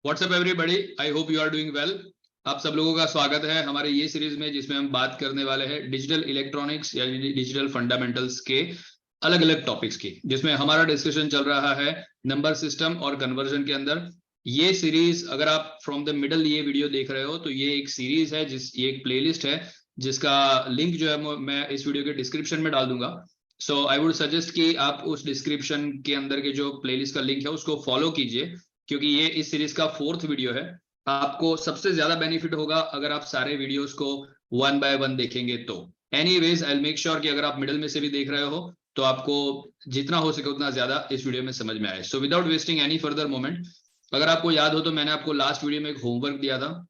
WhatsApp everybody, I hope you are doing well. आप सब लोगों का स्वागत है हमारे ये सीरीज में, जिसमें हम बात करने वाले हैं डिजिटल इलेक्ट्रॉनिक्स या डिजिटल फंडामेंटल्स के अलग अलग टॉपिक्स की, जिसमें हमारा डिस्कशन चल रहा है नंबर सिस्टम और कन्वर्जन के अंदर। ये सीरीज, अगर आप फ्रॉम द मिडल ये वीडियो देख रहे हो, तो ये एक सीरीज है, ये एक प्लेलिस्ट है, जिसका लिंक जो है मैं इस वीडियो के डिस्क्रिप्शन में डाल दूंगा। सो आई वुड सजेस्ट कि आप उस डिस्क्रिप्शन के अंदर के जो प्लेलिस्ट का लिंक है उसको फॉलो कीजिए, क्योंकि ये इस सीरीज का 4th वीडियो है। आपको सबसे ज्यादा बेनिफिट होगा अगर आप सारे वीडियोस को 1 बाय 1 देखेंगे तो। Anyways, I will make sure कि अगर आप मिडिल में से भी देख रहे हो तो आपको जितना हो सके उतना ज्यादा इस वीडियो में समझ में आए। So without wasting any further moment, अगर आपको याद हो तो मैंने आपको लास्ट वीडियो में एक होमवर्क दिया था।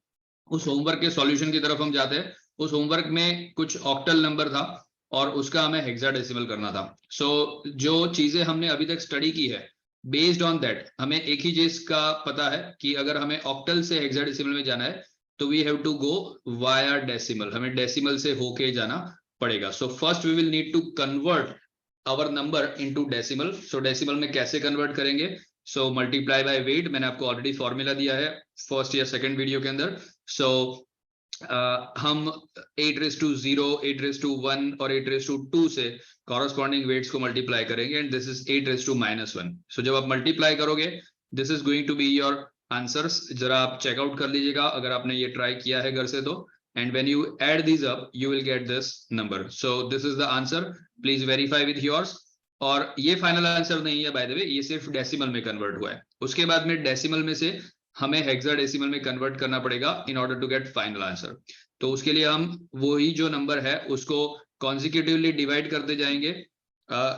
उस होमवर्क के सॉल्यूशन की तरफ हम जाते हैं। उस होमवर्क में कुछ ऑक्टल नंबर था और उसका हमें हेक्साडेसिमल करना था। सो जो चीजें हमने अभी तक स्टडी की है, बेस्ड ऑन दैट हमें एक ही चीज का पता है कि अगर हमें ऑक्टल से हेक्साडेसिमल में जाना है तो we have to go via decimal, हमें डेसिमल से होके जाना पड़ेगा। So first we will need to convert our number into decimal. So decimal में कैसे कन्वर्ट करेंगे? सो मल्टीप्लाई बाय वेट, मैंने आपको ऑलरेडी फॉर्मूला दिया है फर्स्ट या सेकंड वीडियो के अंदर। सो हम 8:0, 8:1 और 8:2 से कॉरस्पॉन्डिंग वेट्स को मल्टीप्लाई करेंगे, एंड दिस इज 8:-1। सो जब आप मल्टीप्लाई करोगे, this is going to be your answers. जरा आप चेकआउट कर लीजिएगा अगर आपने ये ट्राई किया है घर से तो। And when you add these up you will get this number. So this is the answer, please verify with yours. और ये फाइनल आंसर नहीं है बाय द वे, ये सिर्फ डेसिमल में कन्वर्ट हुआ है। उसके बाद में डेसिमल में से हमें हेक्साडेसिमल में कन्वर्ट करना पड़ेगा in order to get final answer. तो उसके लिए हम वही जो नंबर है उसको कॉन्सिक्यूटिवली डिवाइड करते जाएंगे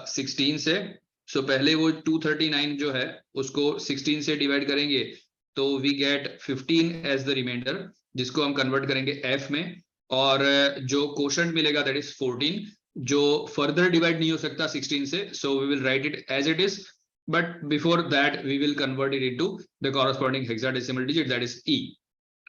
16 से। सो पहले वो 239 जो है उसको 16 से डिवाइड करेंगे तो we get 15 as the remainder, जिसको हम कन्वर्ट करेंगे f में। और जो क्वोशंट मिलेगा दैट इज 14, जो फर्दर डिवाइड नहीं हो सकता 16 से। So we will write it as it is, but before that we will convert it into the corresponding hexadecimal digit, that is e।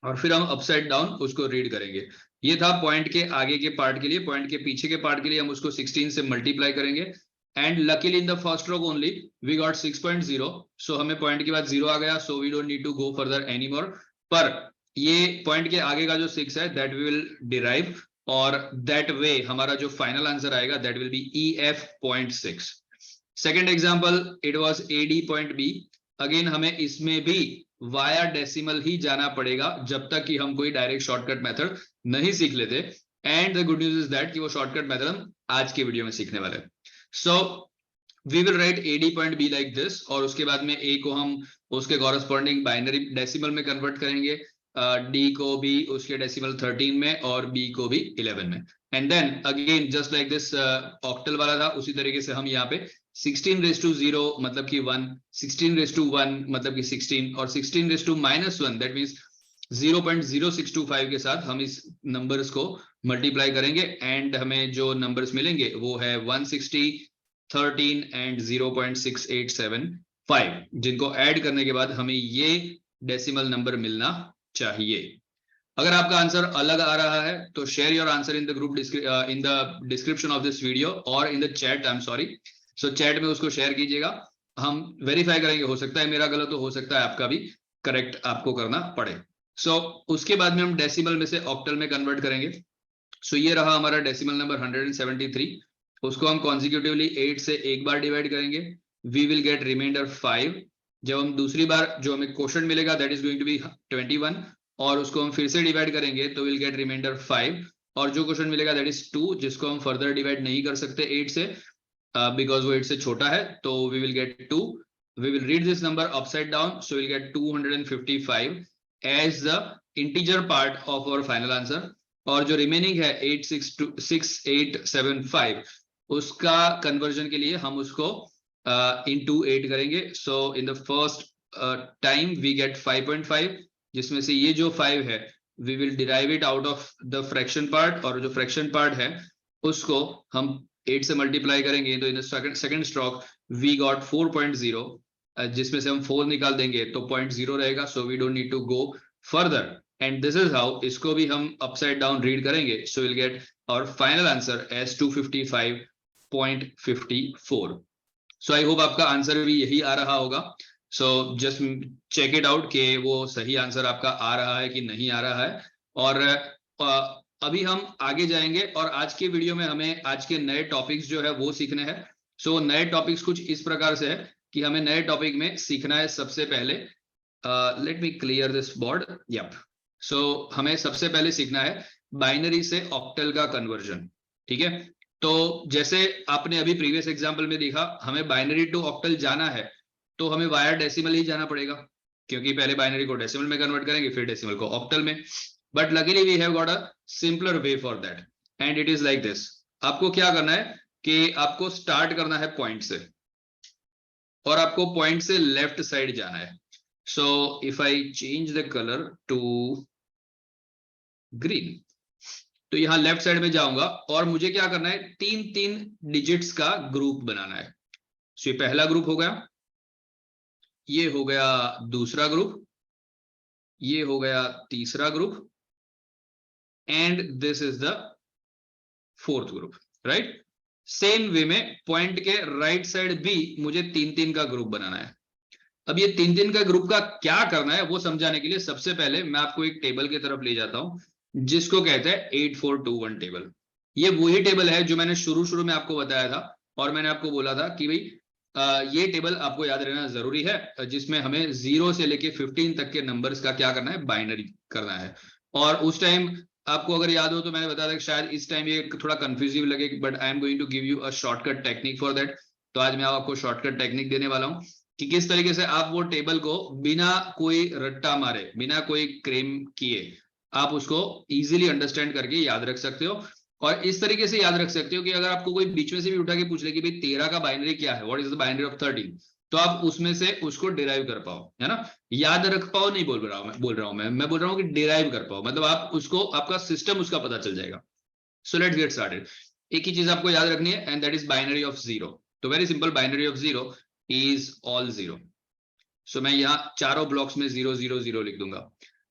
और फिर हम अपसाइड डाउन उसको रीड करेंगे। ये था पॉइंट के आगे के पार्ट के लिए। पॉइंट के पीछे के पार्ट के लिए हम उसको 16 से मल्टीप्लाई करेंगे, and luckily in the first row only we got 6.0। So हमें पॉइंट के बाद 0 आ गया, so we don't need to go further any more. पर ये पॉइंट के आगे का जो 6 है दैट वी विल डिराइव, और दैट वे हमारा जो फाइनल आंसर आएगा that will be EF.6। Second example, it was AD.B। Again हमें इसमें भी वाया डेसिमल ही जाना पड़ेगा जब तक कि हम कोई डायरेक्ट शॉर्टकट मेथड नहीं सीख लेते। And the good news is that कि वो शॉर्टकट मेथड हम आज के वीडियो में सीखने वाले हैं। So we will write AD.B like this, और उसके बाद में A को हम उसके कॉरेस्पॉन्डिंग बाइनरी डेसिमल में कन्वर्ट करेंगे, D को भी उसके डेसिमल 13 में और B को भी 11 में। And then again just like this octal वाला था, उसी तरीके से हम यहाँ पे 16:0 मतलब कि 1, 16:1 मतलब कि 16, और 16:-1 दैट मींस 0.0625 के साथ हम इस नंबर्स को मल्टीप्लाई करेंगे, एंड हमें जो नंबर्स मिलेंगे वो है 160, 13 एंड 0.6875, जिनको ऐड करने के बाद हमें ये डेसिमल नंबर मिलना चाहिए। अगर आपका आंसर अलग आ रहा है तो share your answer in the group in the description of this video और in the chat, I am sorry. So chat में उसको शेयर कीजिएगा, हम वेरीफाई करेंगे। हो सकता है मेरा गलत हो सकता है आपका भी करेक्ट आपको करना पड़े। सो उसके बाद में हम डेसिमल में से ऑक्टल में कन्वर्ट करेंगे। सो ये रहा हमारा डेसिमल नंबर 173। उसको हम कॉन्सिक्यूटिवली 8 से एक बार डिवाइड करेंगे, वी विल गेट रिमाइंडर 5। जब हम दूसरी बार जो हमें क्वोशंट मिलेगा that is going to be 21, और उसको हम फिर से डिवाइड करेंगे तो विल गेट रिमाइंडर 5, और जो क्वेश्चन मिलेगा दैट इज 2, जिसको हम फर्दर डिवाइड नहीं कर सकते 8 से बिकॉज वो 8 से छोटा है। तो we will get 2, we will read this number upside down, so will get 255 as the integer part of our final answer. और जो रिमेनिंग है 86875 उसका कन्वर्जन के लिए हम उसको इनटू 8 करेंगे। So in the first time we get 5.5, जिसमें से ये जो 5 है we will derive it out of the fraction part, और जो फ्रैक्शन पार्ट है उसको हम 8 से मल्टीप्लाई करेंगे तो in the second stroke we got 4.0, जिसमें से हम 4 निकाल देंगे तो 0.0 रहेगा। So we don't need to go further, and this is how इसको भी हम अपसाइड डाउन रीड करेंगे। So will get our final answer as 255.54। So I hope आपका आंसर भी यही आ रहा होगा। So just check it out कि वो सही आंसर आपका आ रहा है कि नहीं आ रहा है। और अभी हम आगे जाएंगे और आज के वीडियो में हमें आज के नए टॉपिक्स जो है वो सीखने हैं। सो नए टॉपिक्स कुछ इस प्रकार से है कि हमें नए टॉपिक में सीखना है सबसे पहले, let me clear this board, yup. So हमें सबसे पहले सीखना है बाइनरी से ऑक्टल का कन्वर्जन, ठीक है। तो जैसे आपने अभी प्रीवियस एग्जांपल में देखा, हमें बाइनरी टू ऑक्टल जाना है तो हमें वाया डेसिमल ही जाना पड़ेगा, क्योंकि पहले बाइनरी को डेसिमल में कन्वर्ट करेंगे फिर डेसिमल को ऑक्टल में। But luckily we have got a simpler way for that and it is like this. आपको क्या करना है कि आपको स्टार्ट करना है पॉइंट से और आपको पॉइंट से लेफ्ट साइड जाना है। So if I change the colour to green, तो यहां लेफ्ट साइड में जाऊंगा और मुझे क्या करना है, 3-3 डिजिट्स का ग्रुप बनाना है। सो ये पहला ग्रुप हो गया, ये हो गया दूसरा ग्रुप, ये हो गया तीसरा group and this is the fourth group, right. Same way में पॉइंट के राइट साइड भी मुझे 3-3 का ग्रुप बनाना है। अब ये 3-3 का ग्रुप का क्या करना है वो समझाने के लिए सबसे पहले मैं आपको एक टेबल की तरफ ले जाता हूं जिसको कहते हैं 8421 टेबल। ये वही टेबल है जो मैंने शुरू में आपको बताया था और मैंने आपको बोला था कि भाई ये टेबल आपको याद रहना जरूरी है, जिसमें हमें 0 से लेके 15 तक के नंबर्स का क्या करना है, बाइनरी करना है। और उस टाइम आपको अगर याद हो तो मैंने बताया था कि शायद इस टाइम ये थोड़ा कंफ्यूजिव लगे, but I am going to give you a shortcut technique for that. तो आज मैं आपको शॉर्टकट टेक्निक देने वाला हूं कि किस तरीके से आप वो टेबल को बिना कोई रट्टा मारे, बिना कोई क्रेम किए आप उसको इजीली अंडरस्टैंड करके याद रख सकते हो। और इस तरीके से याद रख सकते हो कि अगर आपको कोई बीच में से भी उठा के पूछ ले कि भाई 13 का बाइनरी क्या है, what is the binary of 13, तो आप उसमें से उसको डिराइव कर पाओ, है ना। याद रख पाओ नहीं बोल रहा हूं मैं बोल रहा हूं कि डिराइव कर पाओ, मतलब आप उसको, आपका सिस्टम उसका पता चल जाएगा। So let's get started. एक ही चीज आपको याद रखनी है and that is binary of 0। तो very simple, binary of 0 is all 0। सो मैं यहाँ चारों ब्लॉक्स में 0 0 0 लिख दूंगा।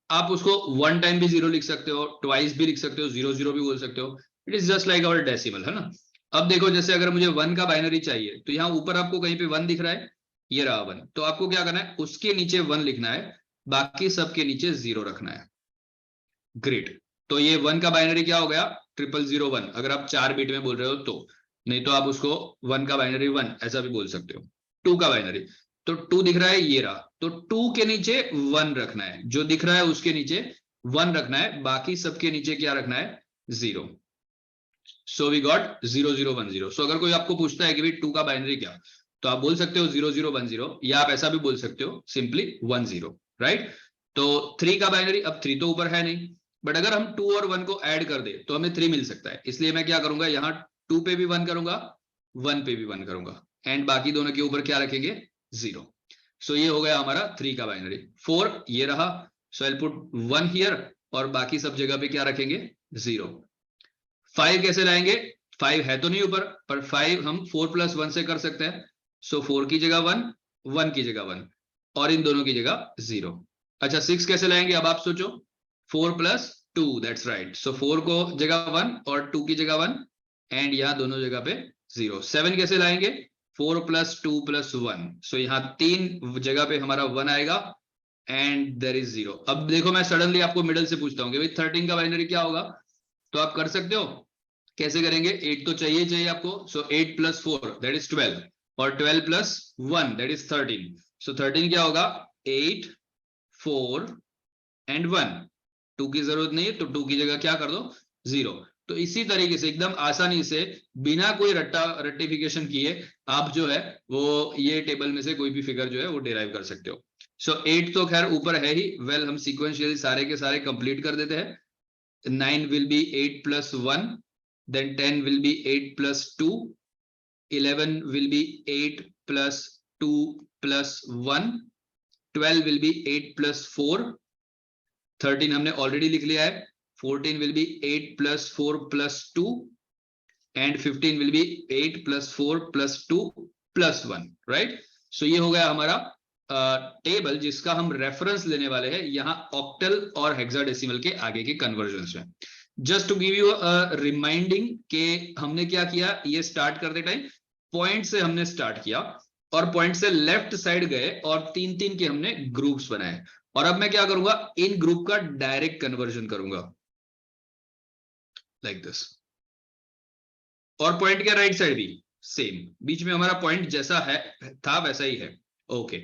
आप उसको 1 टाइम भी 0 लिख सकते हो, ट्वाइस भी लिख सकते हो, 0 0 भी बोल सकते हो। It is just like our decimal, है ना। अब देखो, जैसे अगर मुझे 1 का बाइनरी चाहिए तो यहाँ ऊपर आपको कहीं पे 1 दिख रहा है, ये रहा 1, तो आपको क्या करना है, उसके नीचे 1 लिखना है, बाकी सबके नीचे 0 रखना है। ग्रेट। तो ये 1 का बाइनरी क्या हो गया, 0001, अगर आप 4 बिट में बोल रहे हो तो। नहीं तो आप उसको 1 का बाइनरी 1 ऐसा भी बोल सकते हो। 2 का बाइनरी, तो 2 दिख रहा है, ये रहा, तो 2 के नीचे 1 रखना है, जो दिख रहा है उसके नीचे 1 रखना है, बाकी सबके नीचे क्या रखना है, 0। So we got 0010। सो अगर कोई आपको पूछता है कि भाई 2 का बाइनरी क्या, तो आप बोल सकते हो 0010, या आप ऐसा भी बोल सकते हो सिंपली 10, राइट। तो 3 का बाइनरी, अब 3 तो ऊपर है नहीं, बट अगर हम 2 और 1 को ऐड कर दे तो हमें 3 मिल सकता है। इसलिए मैं क्या करूंगा, यहाँ 2 पे भी 1 करूंगा, 1 पे भी 1 करूंगा, एंड बाकी दोनों के ऊपर क्या रखेंगे, 0। सो ये हो गया हमारा 3 का बाइनरी। 4 ये रहा, सो आई विल पुट 1 हियर, और बाकी सब जगह पे क्या रखेंगे, 0। 5 कैसे लाएंगे, 5 है तो नहीं ऊपर, पर 5 हम 4 + 1 से कर सकते हैं। सो 4 की जगह 1, 1 की जगह 1, और इन दोनों की जगह 0। अच्छा 6 कैसे लाएंगे, अब आप सोचो, 4 + 2, दैट्स राइट। सो 4 को जगह 1 और 2 की जगह 1, एंड यहाँ दोनों जगह पे 0। 7 कैसे लाएंगे, 4 + 2 + 1, सो यहाँ 3 जगह पे हमारा 1 आएगा एंड देयर इज 0। अब देखो, मैं सडनली आपको मिडल से पूछता हूँ कि भाई 13 का बाइनरी क्या होगा, तो आप कर सकते हो। कैसे करेंगे, 8 तो चाहिए आपको, सो 8 + 4 दैट इज 12, और 12 + 1 दैट इज 13। सो 13 क्या होगा, 8 4 एंड 1। 2 की जरूरत नहीं है तो 2 की जगह क्या कर दो, 0। तो इसी तरीके से एकदम आसानी से बिना कोई रट्टिफिकेशन किए आप जो है वो ये टेबल में से कोई भी फिगर जो है वो डिराइव कर सकते हो। सो 8 तो खैर ऊपर है ही, वेल हम सीक्वेंशियली सारे के सारे कंप्लीट कर देते हैं। 9 will be 8 + 1, then 10 will be 8 + 2, 11 will be 8 + 2 + 1, 12 will be 8 + 4, 13 हमने ऑलरेडी लिख लिया है, 14 will be 8 + 4 + 2, and 15 will be 8 + 4 + 2 + 1, right. सो ये हो गया हमारा टेबल जिसका हम रेफरेंस लेने वाले हैं यहाँ ऑक्टल और हेक्साडेसिमल के आगे के कन्वर्जन्स में। Just to give you reminding के हमने क्या किया, ये स्टार्ट करते टाइम पॉइंट से हमने स्टार्ट किया और पॉइंट से लेफ्ट साइड गए और 3-3 के हमने ग्रुप्स बनाए। और अब मैं क्या करूंगा, इन ग्रुप का डायरेक्ट कन्वर्जन करूंगा लाइक दिस। और पॉइंट के राइट साइड भी सेम, बीच में हमारा पॉइंट जैसा है था वैसा ही है। ओके,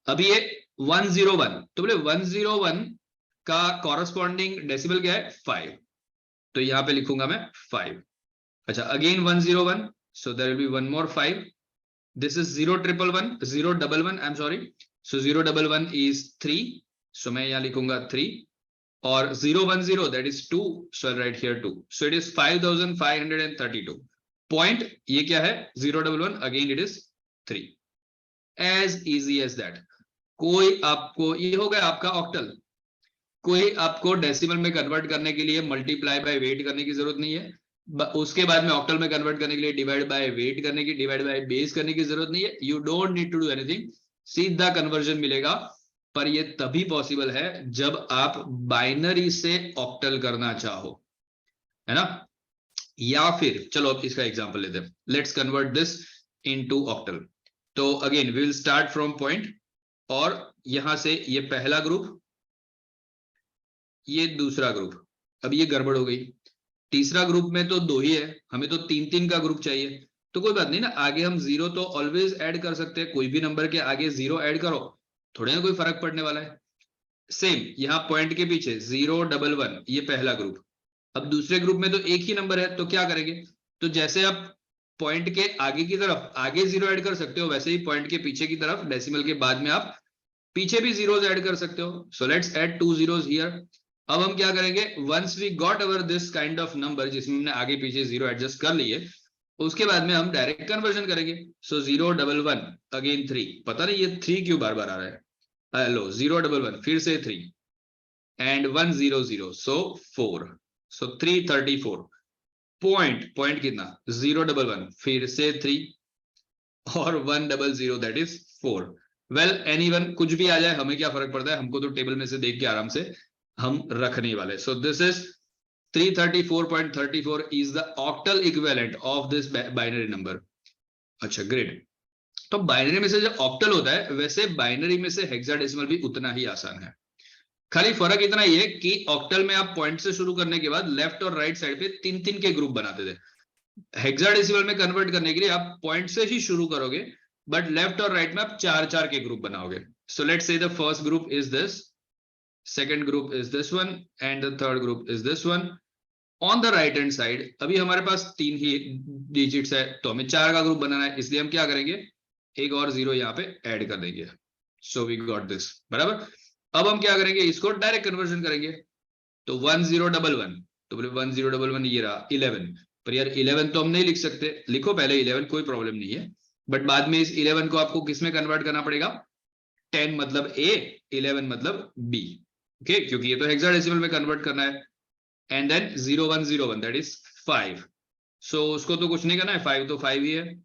अभी ये 101, तो बोले 101 का कॉरस्पॉन्डिंग डेसिमल क्या है 5, तो यहां पे लिखूंगा मैं 5। अच्छा, again 101, so there will be one more 5. This is 011, I'm sorry, so 011 is 3, so मैं यहां लिखूंगा 3, और 010 that is 2, so I'll write here 2, so it is 5532 point। ये क्या है 011, again it is 3, as easy as that। कोई आपको, ये हो गया आपका ऑक्टल। कोई आपको डेसिमल में कन्वर्ट करने के लिए मल्टीप्लाई बाय वेट करने की जरूरत नहीं है। उसके बाद में ऑक्टल में कन्वर्ट करने के लिए डिवाइड बाय वेट करने की, डिवाइड बाय बेस करने की जरूरत नहीं है। You don't need to do anything, सीधा कन्वर्जन मिलेगा। पर ये तभी पॉसिबल है जब आप बाइनरी से ऑक्टल करना चाहो, है ना। या फिर चलो अब इसका एग्जांपल लेते हैं, let's convert this into octal. तो again we will start from point, और यहां से ये पहला ग्रुप, ये दूसरा ग्रुप, अब ये गड़बड़ हो गई। तीसरा ग्रुप में तो 2 ही है, हमें तो 3-3 का ग्रुप चाहिए। तो कोई बात नहीं ना, आगे हम 0 तो ऑलवेज ऐड कर सकते हैं, कोई भी नंबर के आगे 0 ऐड करो, थोड़े ना कोई फर्क पड़ने वाला है। सेम यहाँ पॉइंट के पीछे 011, ये पहला ग्रुप। अब दूसरे ग्रुप में तो एक ही नंबर है, तो क्या करेंगे, तो जैसे आप पॉइंट के आगे की तरफ आगे 0 ऐड कर सकते हो, वैसे ही पॉइंट के पीछे की तरफ डेसिमल के बाद में आप पीछे भी जीरोस ऐड कर सकते हो। So let's add 2 zeros here. अब हम क्या करेंगे, once we got our this kind of number जिसमें हमने आगे पीछे 0 एडजस्ट कर लिए, उसके बाद में हम डायरेक्ट कन्वर्जन करेंगे। सो 011 अगेन 3, पता नहीं ये 3 क्यों बार बार आ रहा है। हेलो 011 फिर से 3 and 100, so 4, so 334 point. Point कितना 011 फिर से 3 और 100, दैट इज 4। वेल एनीवन, कुछ भी आ जाए हमें क्या फर्क पड़ता है, हमको तो टेबल में से देख के आराम से हम रखने वाले। सो this is 334.34 is the octal equivalent of this binary number. अच्छा ग्रेट। तो बाइनरी में से जो ऑक्टल होता है, वैसे बाइनरी में से हेक्साडेसिमल भी उतना ही आसान है। खाली फर्क इतना ही है कि ऑक्टल में आप पॉइंट से शुरू करने के बाद लेफ्ट और राइट साइड पे 3-3 के ग्रुप बनाते थे। हेक्साडेसिमल में कन्वर्ट करने के लिए आप पॉइंट से ही शुरू करोगे, बट लेफ्ट और राइट में आप 4-4 के ग्रुप बनाओगे। So let's say the first group is this, second group is this one, and the third group is this one। on the right hand side अभी हमारे पास 3 ही डिजिट्स है, तो हमें 4 का ग्रुप बनाना है, इसलिए हम क्या करेंगे, एक और 0 यहाँ पे ऐड कर देंगे। so we got this, बराबर। अब हम क्या करेंगे, इसको डायरेक्ट कन्वर्जन करेंगे। तो 1011, तो बोले 1011 ये रहा 11, पर यार 11 तो हम नहीं लिख सकते, लिखो पहले 11, कोई प्रॉब्लम नहीं है, बट बाद में इस 11 को आपको किस में कन्वर्ट करना पड़ेगा, 10 मतलब A, 11 मतलब B, ओके, क्योंकि ये तो हेक्साडेसिमल में कन्वर्ट करना है। एंड देन 0101 दैट इज 5, सो उसको तो कुछ नहीं करना है, 5 तो 5 ही है।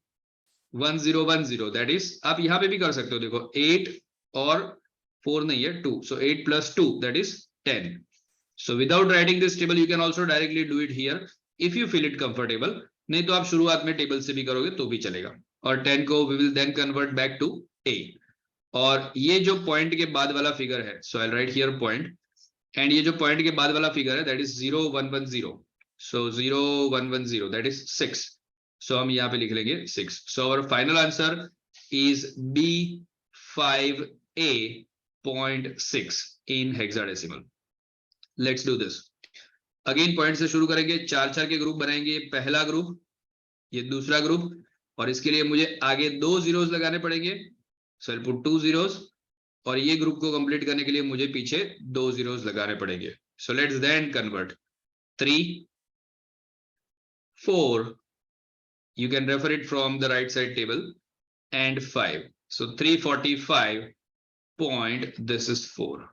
1010 दैट इज, आप यहां पे भी कर सकते हो, देखो 8 और 4 नहीं है 2, सो 8 + 2 that is 10। So without writing this table you can also directly do it here if you feel it comfortable, नहीं तो आप शुरुआत में टेबल से भी करोगे तो भी चलेगा। और 10 को we will then convert back to A। और ये जो पॉइंट के बाद वाला फिगर है, so I write here point, and ये जो पॉइंट के बाद वाला फिगर है दैट इज 0110, सो 0110 दैट इज 6, सो हम यहाँ पे लिख लेंगे 6। So our final answer is B5A.6 in hexadecimal. Let's do this again, point से शुरू करेंगे, 4-4 के ग्रुप बनाएंगे, पहला ग्रुप, ये दूसरा ग्रुप, और इसके लिए मुझे आगे 2 zeros लगाने पड़ेंगे, सो आई पुट 2 zeros, और ये ग्रुप को कंप्लीट करने के लिए मुझे पीछे 2 zeros लगाने पड़ेंगे। So let's then convert 3 4, you can refer it from the right side table, and 5, so 345 point, this is 4,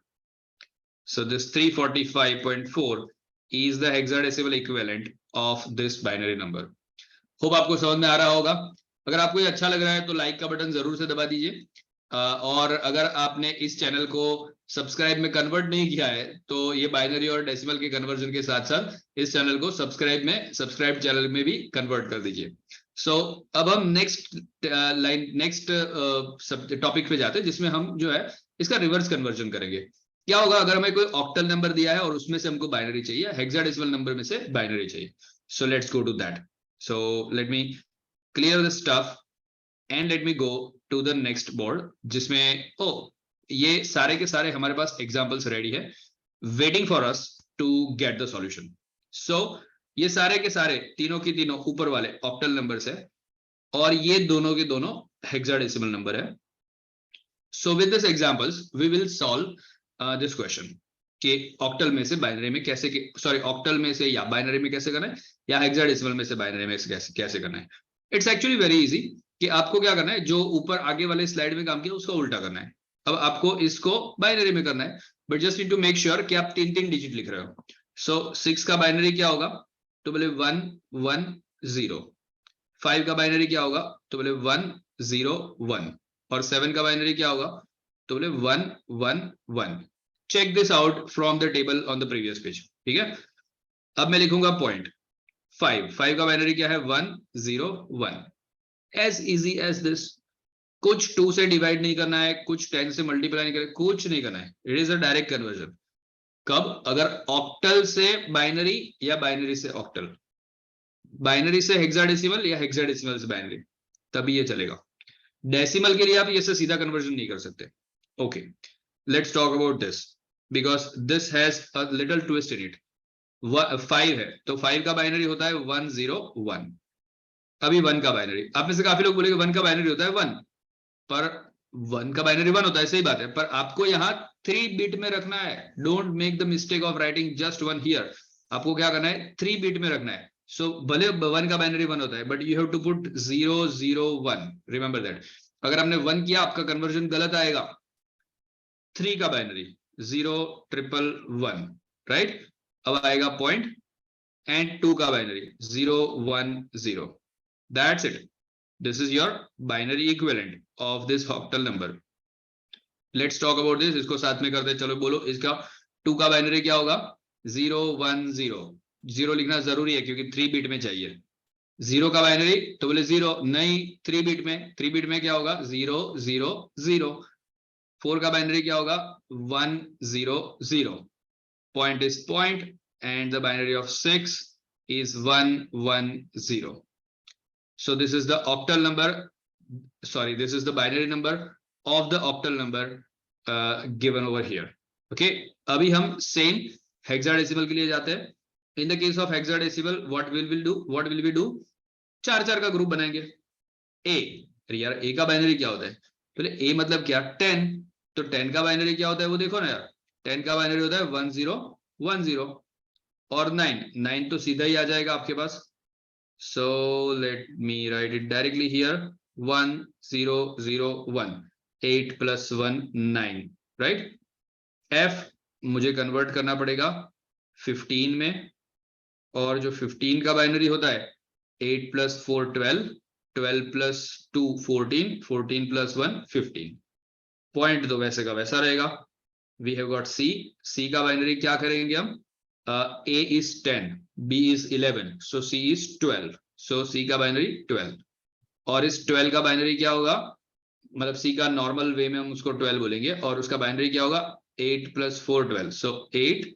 so this 345.4 is the hexadecimal equivalent of this binary number। Hope आपको समझ में आ रहा होगा। अगर आपको ये अच्छा लग रहा है तो लाइक का बटन जरूर से दबा दीजिए। और अगर आपने इस चैनल को सब्सक्राइब में कन्वर्ट नहीं किया है तो ये बाइनरी और डेसिमल के कन्वर्जन के साथ साथ इस चैनल को सब्सक्राइब चैनल में भी कन्वर्ट कर दीजिए। सो अब हम नेक्स्ट टॉपिक पे जाते हैं, जिसमें हम जो है इसका रिवर्स कन्वर्जन करेंगे। क्या होगा अगर हमें कोई ऑक्टल नंबर दिया है और उसमें से हमको बाइनरी चाहिए, हेक्साडेसिमल नंबर में से बाइनरी चाहिए। So let's go to that. So let me clear the stuff and let me go to the next board, जिसमें ये सारे के सारे हमारे पास एग्जांपल्स रेडी है, waiting for us to get the solution. So ये सारे के सारे तीनों की तीनों ऊपर वाले ऑक्टल नंबर्स है और ये दोनों के दोनों हेक्साडेसिमल नंबर है। So with this examples we will solve this question कि ऑक्टल में से बाइनरी में कैसे, सॉरी ऑक्टल में से या बाइनरी में कैसे करना है या हेक्साडेसिमल में से बाइनरी में कैसे करना है। इट्स एक्चुअली वेरी इजी कि आपको क्या करना है, जो ऊपर आगे वाले स्लाइड में काम किया उसका उल्टा करना है। अब आपको इसको बाइनरी में करना है, but just need to make sure कि आप 3 डिजिट लिख रहे हो। सो 6 का बाइनरी क्या होगा, तो बोले 1 1 0। 5 का बाइनरी क्या होगा, तो बोले 1 0 1। और 7 का बाइनरी क्या होगा, तो बोले 1 1 1। Check this out from the table on the previous page. ठीक है, अब मैं लिखूंगा पॉइंट 5 का बाइनरी क्या है, 1 0 1। As easy as this. कुछ 2 से डिवाइड नहीं करना है, कुछ 10 से मल्टीप्लाई नहीं करना है, कुछ नहीं करना है। It is a direct conversion. कब, अगर ऑक्टल से बाइनरी या बाइनरी से ऑक्टल, बाइनरी से हेक्साडेसिमल या हेक्साडेसिमल से बाइनरी, तभी ये चलेगा। डेसिमल के लिए आप इससे सीधा कन्वर्जन नहीं कर सकते। Okay, let's talk about this because this has a little twist in it. 5 है तो 5 का बाइनरी होता है 1 0 1। अभी 1 का बाइनरी, आप में से काफी लोग बोलेंगे 1 का बाइनरी होता है 1, पर 1 का बाइनरी 1 होता है, सही बात है, पर आपको यहाँ 3 बिट में रखना है। Don't make the mistake of writing just 1 here. आपको क्या करना है, 3 बिट में रखना है। सो भले 1 का बाइनरी 1 होता है, but you have to put 0 0 1। Remember that. अगर हमने 1 किया, आपका कन्वर्जन गलत आएगा। 3 का बाइनरी 0 1 1 राइट। अब आएगा पॉइंट एंड 2 का binary 0 1 0। That's it. This is your binary equivalent of this octal number. Let's talk about this. इसको साथ में करते हैं, चलो बोलो। इसका 2 का बाइनरी क्या होगा, 0 1 0। 0 लिखना जरूरी है क्योंकि 3 बिट में चाहिए। 0 का बाइनरी, तो बोले 0 नहीं, 3 बिट में। 3 बिट में क्या होगा, 0 0 0। 4 का बाइनरी क्या होगा, 1 0 0। Point is point and the binary of 6 is 1 1 0. So this is the octal number, sorry, this is the binary number of the octal number given over here. Okay, अभी हम same hexadecimal के लिए जाते हैं। In the case of hexadecimal, what will we do? 4 का group बनाएंगे। A, यार A का बाइनरी क्या होता है, पहले A मतलब क्या, 10। तो 10 का बाइनरी क्या होता है वो देखो ना यार। 10 का बाइनरी होता है 1 0 1 0। और 9 तो सीधा ही आ जाएगा आपके पास। So let me write it directly here. 1 0 0 1। 8 plus 1 9, right? F मुझे कन्वर्ट करना पड़ेगा 15 में, और जो 15 का बाइनरी होता है 8 plus 4 12, 12 plus 2 14, 14 plus 1 15। पॉइंट तो वैसे का वैसा रहेगा। We have got C। C का बाइनरी क्या करेंगे हम, A is 10, B is 11, so C is 12। So C का बाइनरी 12। और इस 12 का बाइनरी क्या होगा, मतलब C का नॉर्मल वे में हम उसको 12 बोलेंगे, और उसका बाइनरी क्या होगा, 8 plus 4 12। सो 8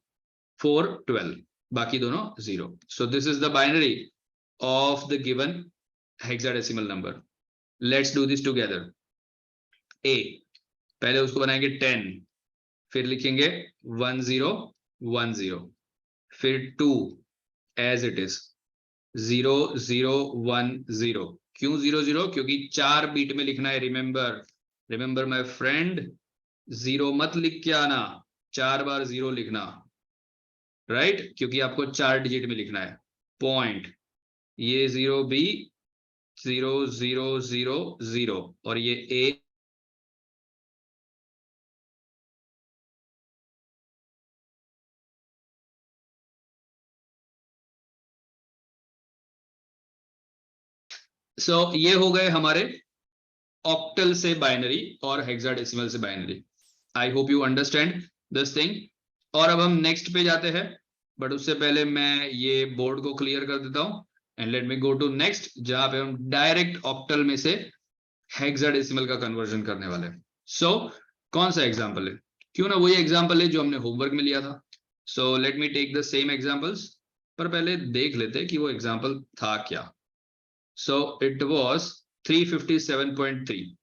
4 12, बाकी दोनों 0। सो this is the binary of the given hexadecimal number. Let's do this together. A, पहले उसको बनाएंगे 10, फिर लिखेंगे 1 0 1 0, फिर 2 एज इट इज 0 0 1 0। क्यों 0 0, क्योंकि 4 बीट में लिखना है। रिमेंबर माय फ्रेंड, 0 मत लिख के आना, 4 बार 0 लिखना, राइट, क्योंकि आपको 4 डिजिट में लिखना है। पॉइंट, ये 0 B 0 0 0 0, और ये A। सो ये हो गए हमारे ऑक्टल से बाइनरी और हेक्साडेसिमल से binary. I hope you understand this thing. और अब हम नेक्स्ट पे जाते हैं, बट उससे पहले मैं ये बोर्ड को क्लियर कर देता हूं and let me go to next, जहां पे हम डायरेक्ट ऑक्टल में से हेक्साडेसिमल का कन्वर्जन करने वाले हैं। सो कौन सा एग्जांपल है? क्यों ना वही एग्जांपल है जो हमने होमवर्क में लिया था। So let me take the same examples, पर पहले देख लेते हैं कि वो एग्जांपल था क्या। So it was 357.3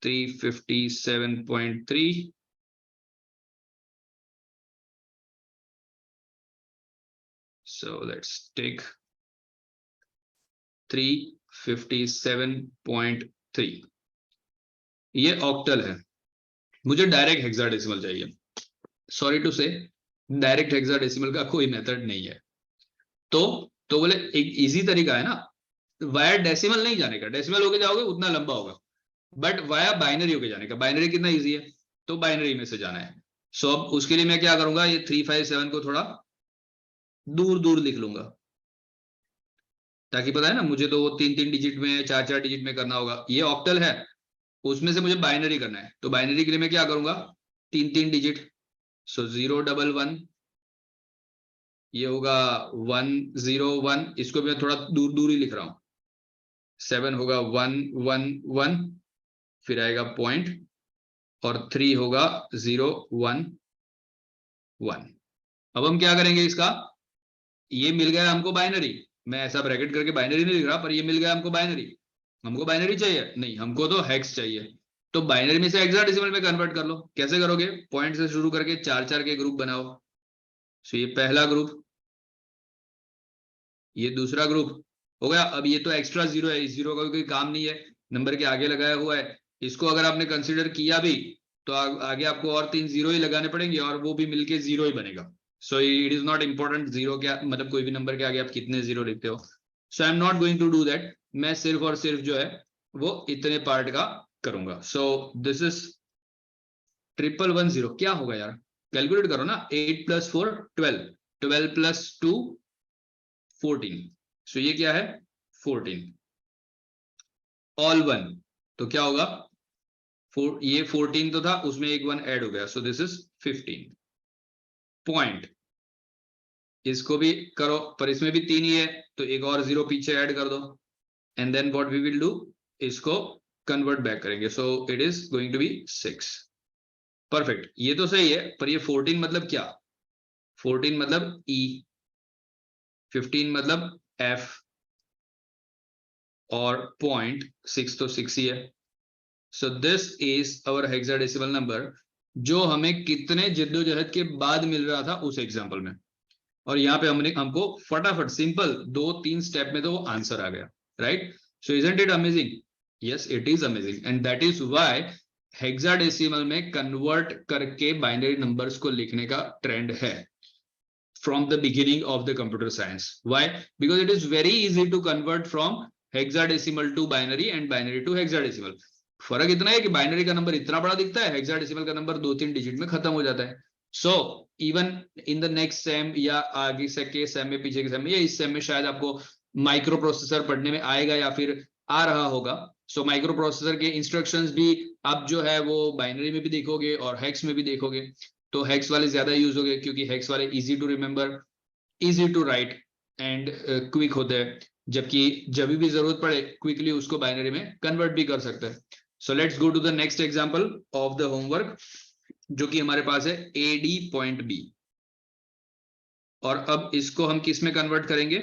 357.3 so let's take 357.3 ये ऑक्टल है, मुझे डायरेक्ट हेक्साडेसिमल चाहिए। सॉरी टू से डायरेक्ट हेक्साडेसिमल का कोई मेथड नहीं है। तो बोले एक इजी तरीका है ना, वाया डेसिमल नहीं जाने का, डेसिमल होके जाओगे उतना लंबा होगा, बट वाया बाइनरी होके जाने का। बाइनरी कितना इजी है, तो बाइनरी में से जाना है। सो अब उसके लिए मैं क्या करूंगा, ये 357 को थोड़ा दूर दूर लिख लूंगा, ताकि पता है ना मुझे तो वो 3-3 डिजिट में 4-4 डिजिट में करना होगा। ये ऑक्टल है, उसमें से मुझे बाइनरी करना है, तो बाइनरी के लिए मैं क्या करूंगा, 3-3 डिजिट। सो 011, ये होगा 101, इसको मैं थोड़ा दूर दूर ही लिख रहा हूं। 7 होगा 111, फिर आएगा पॉइंट, और 3 होगा 011। अब हम क्या करेंगे इसका, ये मिल गया हमको बाइनरी, मैं ऐसा ब्रैकेट करके बाइनरी नहीं लिख रहा, पर ये मिल गया हमको बाइनरी। हमको बाइनरी चाहिए नहीं, हमको तो हेक्स चाहिए। तो बाइनरी में से हेक्साडेसिमल में कन्वर्ट कर लो। कैसे करोगे, पॉइंट से शुरू करके 4-4 के ग्रुप बनाओ। सो ये पहला ग्रुप, ये दूसरा ग्रुप हो गया। अब ये तो एक्स्ट्रा जीरो है, इस जीरो का कोई काम नहीं है, नंबर के आगे लगाया हुआ है। इसको अगर आपने कंसिडर किया भी तो आगे आपको और 3 जीरो ही लगाने पड़ेंगे, और वो भी मिलके जीरो ही बनेगा। सो it is not important zero क्या, मतलब कोई भी नंबर के आगे आप कितने जीरो लिखते हो। So I am not going to do that, मैं सिर्फ और सिर्फ जो है वो इतने पार्ट का करूंगा। सो दिस इज 1110। क्या होगा यार, कैलकुलेट करो ना, 8 + 4 12, 12 + 2 14। सो ये क्या है, 14 ऑल 1। तो क्या होगा, ये 14 तो था, उसमें एक 1 ऐड हो गया, सो दिस इज 15 पॉइंट। इसको भी करो, पर इसमें भी 3 ही है, तो एक और 0 पीछे ऐड कर दो, and then what we will do, इसको कन्वर्ट बैक करेंगे। So it is going to be 6। Perfect, ये तो सही है, पर ये 14 मतलब क्या, 14 मतलब ई, 15 मतलब एफ, और पॉइंट 6 तो 6 ही है। So this is our hexadecimal number, जो हमें कितने जिद्दोजहद के बाद मिल रहा था उस एग्जांपल में। और यहाँ पे हमको फटाफट सिंपल 2-3 स्टेप में तो वो आंसर आ गया, right. So isn't it amazing, yes it is amazing, and that is why hexadecimal में कन्वर्ट करके बाइनरी नंबर्स को लिखने का ट्रेंड है from the beginning of the computer science. Why? Because it is very easy to convert from hexadecimal to binary and binary to hexadecimal. फर्क इतना है कि बाइनरी का नंबर इतना बड़ा दिखता है, हेक्साडेसिमल का नंबर 2-3 डिजिट में खत्म हो जाता है। So even in the next same या आगे से के सेम में, पीछे के सेम में, या इस सेम में शायद आपको माइक्रो प्रोसेसर पढ़ने में आएगा या फिर आ रहा होगा। सो माइक्रो प्रोसेसर के इंस्ट्रक्शंस भी आप जो है वो बाइनरी में भी देखोगे और हेक्स में भी देखोगे। तो हेक्स वाले ज्यादा यूज हो गए, क्योंकि हेक्स वाले easy to remember, easy to write and quick होते हैं, जबकि जब भी जरूरत पड़े क्विकली उसको बाइनरी में कन्वर्ट भी कर सकते हैं। So let's go to the next example of the homework, जो कि हमारे पास है AD पॉइंट B। और अब इसको हम किस में कन्वर्ट करेंगे,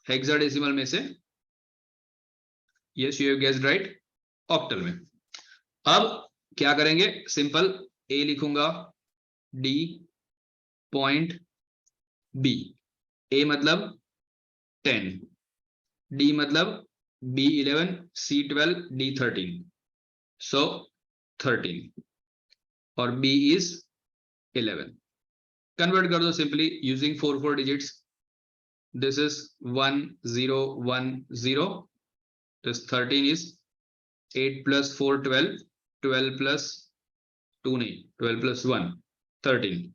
हेक्साडेसिमल में से, yes you have guessed right, octal में। अब क्या करेंगे, सिंपल A लिखूंगा, D पॉइंट B, A मतलब 10, D मतलब B11, C12, D13, so 13, और B is 11। कन्वर्ट कर दो simply using 4 digits. This is 1010, this 13 is 8 + 4 12, 12 + 2 नहीं, 12 + 1 13,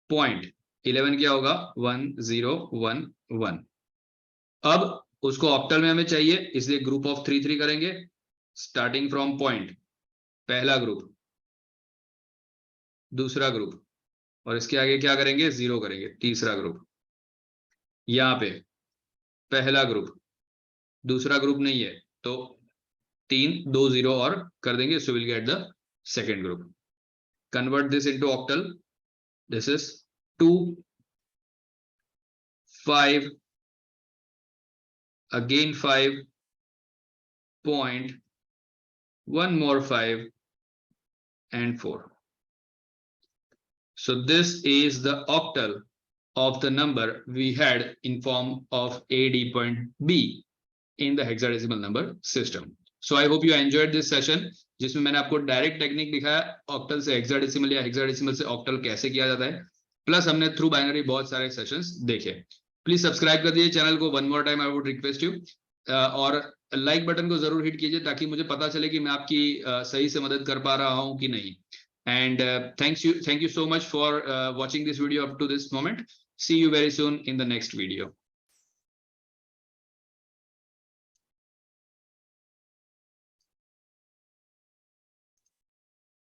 पॉइंट 11 क्या होगा, 1011। अब उसको ऑक्टल में हमें चाहिए, इसलिए ग्रुप ऑफ 3 करेंगे स्टार्टिंग फ्रॉम पॉइंट। पहला ग्रुप, दूसरा ग्रुप, और इसके आगे क्या करेंगे, 0 करेंगे। तीसरा ग्रुप, यहाँ पे पहला ग्रुप, दूसरा ग्रुप नहीं है तो 3 2 0 और कर देंगे, सो will get the second group. Convert this into octal, this is 2 5 again 5 point, one more 5 and 4. So this is the octal of the number we had in form of AD point B in the hexadecimal number system. So I hope you enjoyed this session, जिसमें मैंने आपको direct technique दिखाया octal से hexadecimal या hexadecimal से octal कैसे किया जाता है, प्लस हमने थ्रू बाइनरी बहुत सारे सेशंस देखे। प्लीज सब्सक्राइब कर दीजिए चैनल को, one more time I would request you, और लाइक बटन को जरूर हिट कीजिए ताकि मुझे पता चले कि मैं आपकी सही से मदद कर पा रहा हूं कि नहीं। And thank you so much for watching this video up to this moment. See you very soon in the next video.